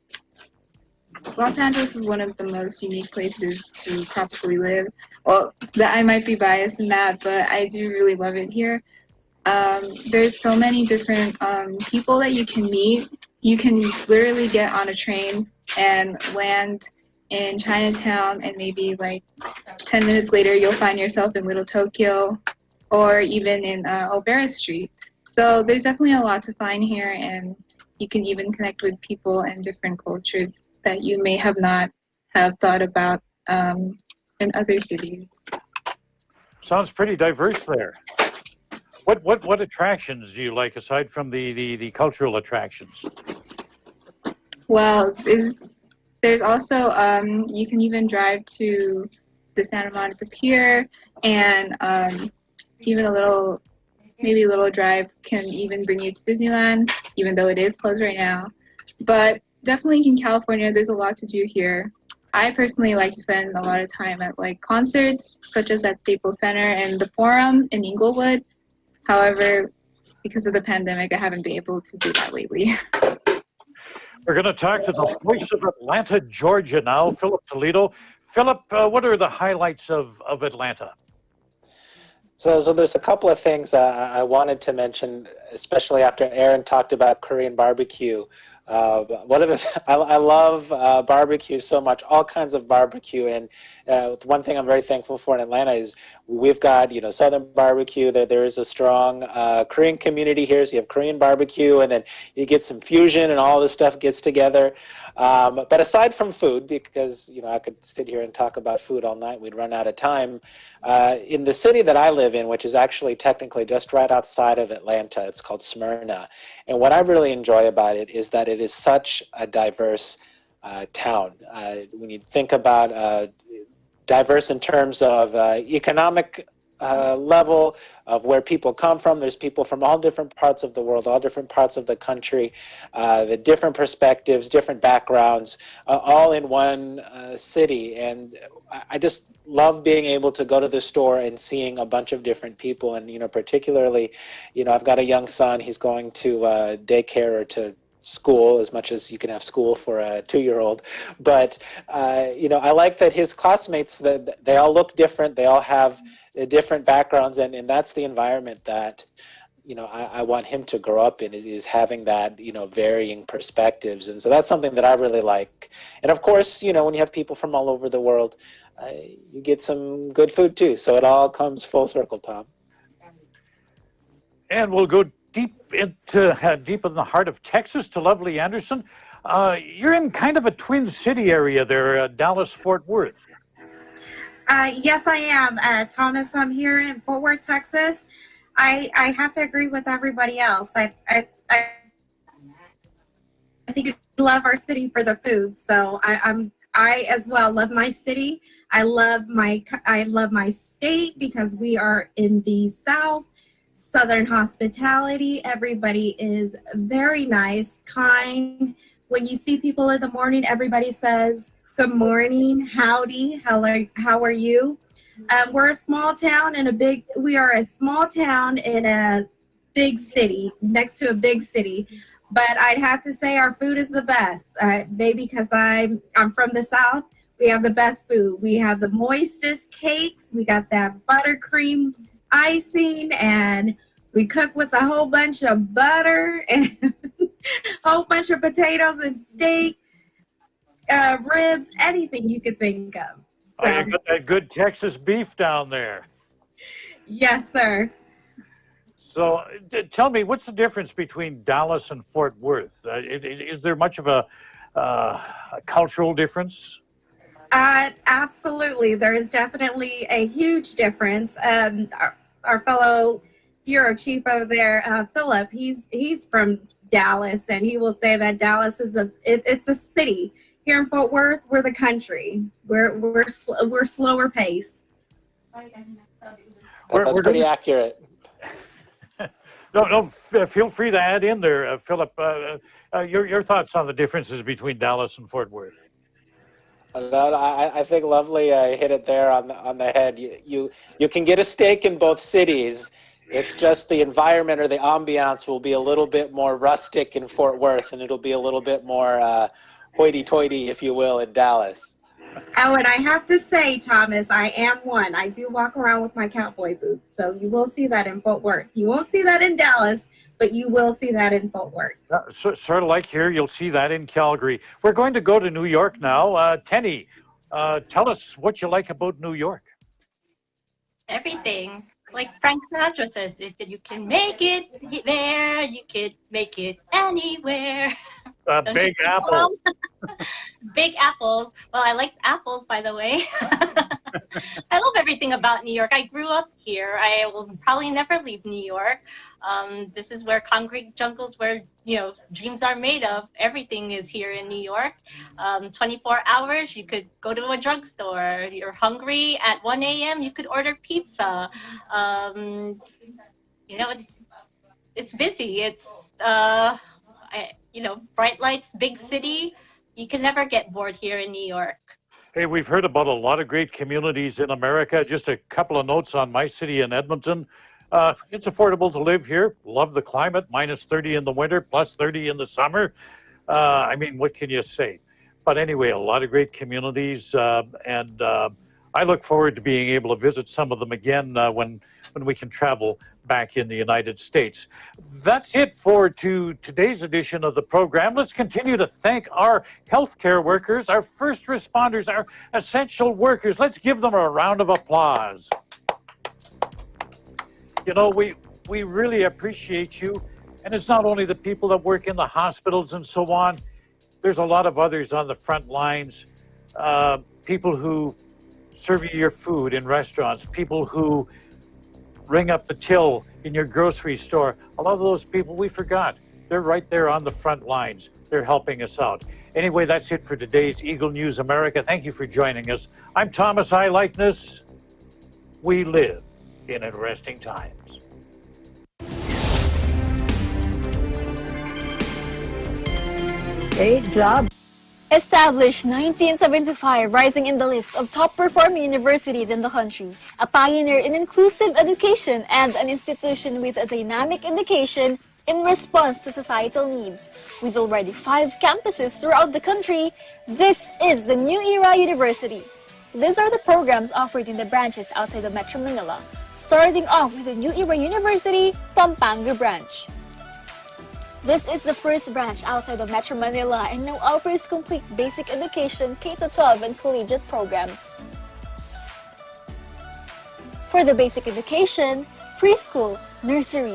Los Angeles is one of the most unique places to probably live. Well, that I might be biased in that, but I do really love it here. There's so many different people that you can meet. You can literally get on a train and land in Chinatown, and maybe like 10 minutes later, you'll find yourself in Little Tokyo or even in Olvera Street. So there's definitely a lot to find here, and you can even connect with people and different cultures that you may have not have thought about in other cities. Sounds pretty diverse there. What attractions do you like aside from the cultural attractions? Well, there's also, you can even drive to the Santa Monica Pier, and even maybe a little drive can even bring you to Disneyland, even though it is closed right now. But definitely in California, there's a lot to do here. I personally like to spend a lot of time at like concerts, such as at Staples Center and the Forum in Inglewood. However, because of the pandemic, I haven't been able to do that lately. We're going to talk to the voice of Atlanta, Georgia now, Philip Toledo. Philip, what are the highlights of Atlanta? So there's a couple of things I wanted to mention, especially after Aaron talked about Korean barbecue. I love barbecue so much, all kinds of barbecue, and one thing I'm very thankful for in Atlanta is we've got Southern barbecue. There is a strong Korean community here, so you have Korean barbecue, and then you get some fusion, and all this stuff gets together. But aside from food, because I could sit here and talk about food all night, we'd run out of time. In the city that I live in, which is actually technically just right outside of Atlanta, it's called Smyrna. And what I really enjoy about it is that it is such a diverse town. When you think about diverse in terms of economic level of where people come from, there's people from all different parts of the world, all different parts of the country, the different perspectives, different backgrounds, all in one city. And I just love being able to go to the store and seeing a bunch of different people. And particularly, I've got a young son. He's going to daycare or to school, as much as you can have school for a 2-year-old. But I like that his classmates, that they all look different. They all have different backgrounds, and that's the environment that I want him to grow up in, is having that varying perspectives. And so that's something that I really like. And of course, when you have people from all over the world, you get some good food too. So it all comes full circle, Tom. And we'll go deep in the heart of Texas to lovely Anderson. You're in kind of a twin city area there, Dallas-Fort Worth. Yes, I am. Thomas, I'm here in Fort Worth, Texas. I have to agree with everybody else. I think we love our city for the food. So I as well love my city. I love my state because we are in the South. Southern hospitality. Everybody is very nice, kind. When you see people in the morning, everybody says, "Good morning, howdy, how are you?" We're a small town we are a small town in a big city, next to a big city. But I'd have to say our food is the best. Maybe because I'm from the South, we have the best food. We have the moistest cakes. We got that buttercream icing, and we cook with a whole bunch of butter and a whole bunch of potatoes and steak, ribs, anything you could think of. So, you got that good Texas beef down there. Yes, sir. So tell me, what's the difference between Dallas and Fort Worth? Is there much of a cultural difference? Absolutely. There is definitely a huge difference. Our fellow bureau chief over there, Philip, he's from Dallas, and he will say that Dallas is it's a city. Here in Fort Worth, we're the country. We're slower paced. That's pretty accurate. No, feel free to add in there, Philip. Your thoughts on the differences between Dallas and Fort Worth. I think Lovely hit it there on the head. You can get a steak in both cities. It's just the environment or the ambiance will be a little bit more rustic in Fort Worth, and it'll be a little bit more hoity-toity, if you will, in Dallas. Oh, and I have to say, Thomas, I am one. I do walk around with my cowboy boots, so you will see that in Fort Worth. You won't see that in Dallas, but you will see that in Fort Worth. Sort of like here, you'll see that in Calgary. We're going to go to New York now. Tenny, tell us what you like about New York. Everything. Like Frank Sinatra says, if you can make it there, you can make it anywhere. Big Apple. Big apples. Well, I like apples, by the way. I love everything about New York. I grew up here. I will probably never leave New York. This is where concrete jungles, where dreams are made of. Everything is here in New York. 24 hours, you could go to a drugstore. You're hungry at 1 a.m., you could order pizza. It's busy. It's bright lights, big city. You can never get bored here in New York. Hey, we've heard about a lot of great communities in America. Just a couple of notes on my city in Edmonton. It's affordable to live here. Love the climate, minus 30 in the winter, plus 30 in the summer. I mean, what can you say? But anyway, a lot of great communities, and I look forward to being able to visit some of them again when we can travel back in the United States. That's it for today's edition of the program. Let's continue to thank our healthcare workers, our first responders, our essential workers. Let's give them a round of applause. We really appreciate you. And it's not only the people that work in the hospitals and so on. There's a lot of others on the front lines, people who serve you your food in restaurants, people who ring up the till in your grocery store. A lot of those people we forgot. They're right there on the front lines. They're helping us out. Anyway, that's it for today's Eagle News America. Thank you for joining us. I'm Thomas I. Likeness. We live in interesting times. Great job. Established 1975, rising in the list of top-performing universities in the country, a pioneer in inclusive education and an institution with a dynamic education in response to societal needs. With already 5 campuses throughout the country, this is the New Era University. These are the programs offered in the branches outside of Metro Manila, starting off with the New Era University, Pampanga branch. This is the first branch outside of Metro Manila and now offers complete basic education, K-12 and collegiate programs. For the basic education, preschool, nursery,